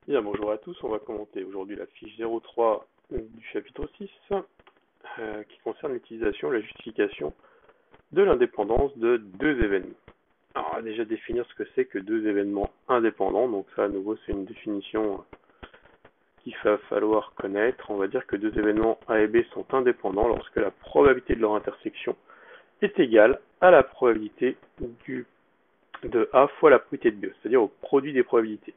Bien, bonjour à tous, on va commenter aujourd'hui la fiche 03 du chapitre 6 qui concerne l'utilisation et la justification de l'indépendance de deux événements. Alors on va déjà définir ce que c'est que deux événements indépendants, donc ça à nouveau c'est une définition qu'il va falloir connaître. On va dire que deux événements A et B sont indépendants lorsque la probabilité de leur intersection est égale à la probabilité de A fois la probabilité de B, c'est-à-dire au produit des probabilités.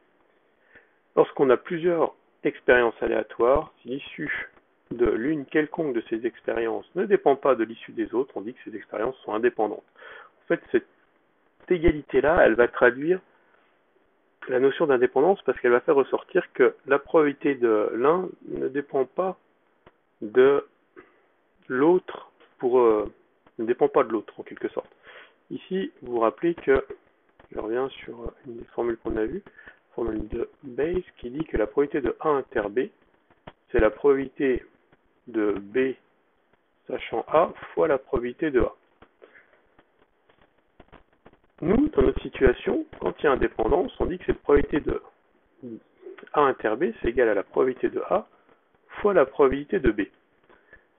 Lorsqu'on a plusieurs expériences aléatoires, si l'issue de l'une quelconque de ces expériences ne dépend pas de l'issue des autres, on dit que ces expériences sont indépendantes. En fait, cette égalité-là, elle va traduire la notion d'indépendance parce qu'elle va faire ressortir que la probabilité de l'un ne dépend pas de l'autre ne dépend pas de l'autre en quelque sorte. Ici, vous vous rappelez que, je reviens sur une des formules qu'on a vues, formule de Bayes qui dit que la probabilité de A inter B, c'est la probabilité de B sachant A fois la probabilité de A. Nous, dans notre situation, quand il y a indépendance, on dit que cette probabilité de A inter B, c'est égal à la probabilité de A fois la probabilité de B.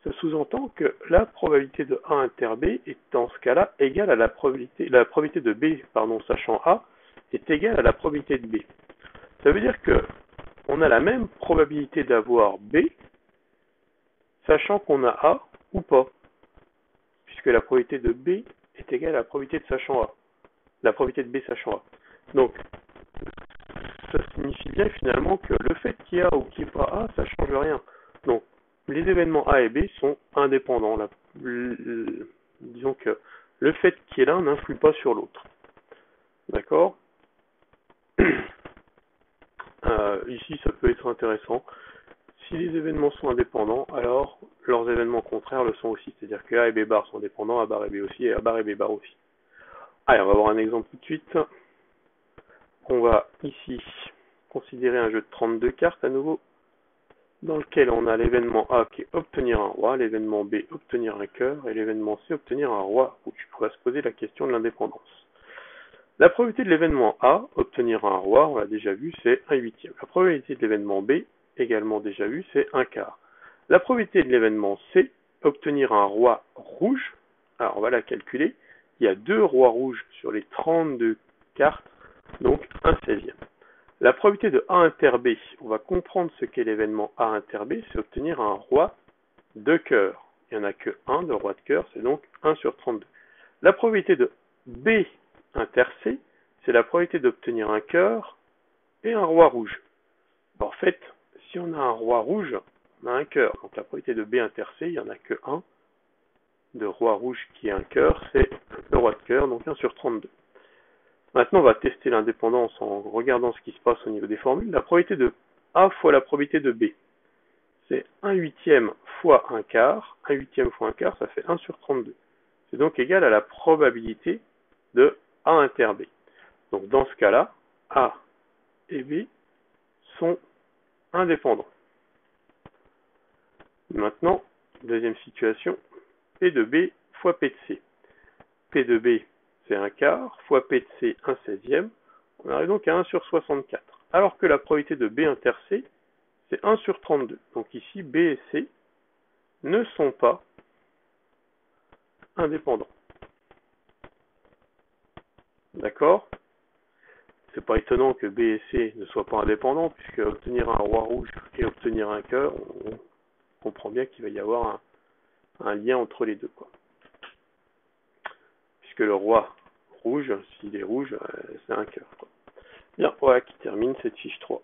Ça sous-entend que la probabilité de A inter B est dans ce cas-là égale à la probabilité de B, sachant A, est égale à la probabilité de B. Ça veut dire que on a la même probabilité d'avoir B, sachant qu'on a A ou pas, puisque la probabilité de B est égale à la probabilité de sachant A, la probabilité de B sachant A. Donc, ça signifie bien finalement que le fait qu'il y ait A ou qu'il n'y ait pas A, ça ne change rien. Donc, les événements A et B sont indépendants. Disons que le fait qu'il y ait l'un n'influe pas sur l'autre. D'accord? Ici, ça peut être intéressant. Si les événements sont indépendants, alors leurs événements contraires le sont aussi. C'est-à-dire que A et B bar sont indépendants, A bar et B aussi, et A bar et B bar aussi. Allez, on va voir un exemple tout de suite. On va ici considérer un jeu de 32 cartes à nouveau, dans lequel on a l'événement A qui est obtenir un roi, l'événement B obtenir un cœur, et l'événement C obtenir un roi, où tu pourras se poser la question de l'indépendance. La probabilité de l'événement A, obtenir un roi, on l'a déjà vu, c'est 1/8. La probabilité de l'événement B, également déjà vu, c'est 1/4. La probabilité de l'événement C, obtenir un roi rouge, alors on va la calculer, il y a 2 rois rouges sur les 32 cartes, donc 1/16e. La probabilité de A inter B, on va comprendre ce qu'est l'événement A inter B, c'est obtenir un roi de cœur. Il n'y en a que 1 de roi de cœur, c'est donc 1 sur 32. La probabilité de B inter C, c'est la probabilité d'obtenir un cœur et un roi rouge. En fait, si on a un roi rouge, on a un cœur. Donc la probabilité de B inter C, il n'y en a que 1 de roi rouge qui est un cœur, c'est le roi de cœur, donc 1 sur 32. Maintenant, on va tester l'indépendance en regardant ce qui se passe au niveau des formules. La probabilité de A fois la probabilité de B, c'est 1/8 fois 1/4. 1/8 fois 1/4, ça fait 1 sur 32. C'est donc égal à la probabilité de A inter B. Donc dans ce cas-là, A et B sont indépendants. Maintenant, deuxième situation, P de B fois P de C. P de B, c'est 1/4, fois P de C, 1/16e. On arrive donc à 1 sur 64. Alors que la probabilité de B inter C, c'est 1 sur 32. Donc ici, B et C ne sont pas indépendants. D'accord? C'est pas étonnant que B et C ne soient pas indépendants, puisque obtenir un roi rouge et obtenir un cœur, on comprend bien qu'il va y avoir un lien entre les deux, quoi. Puisque le roi rouge, s'il est rouge, c'est un cœur, quoi. Bien, voilà qui termine cette fiche 3.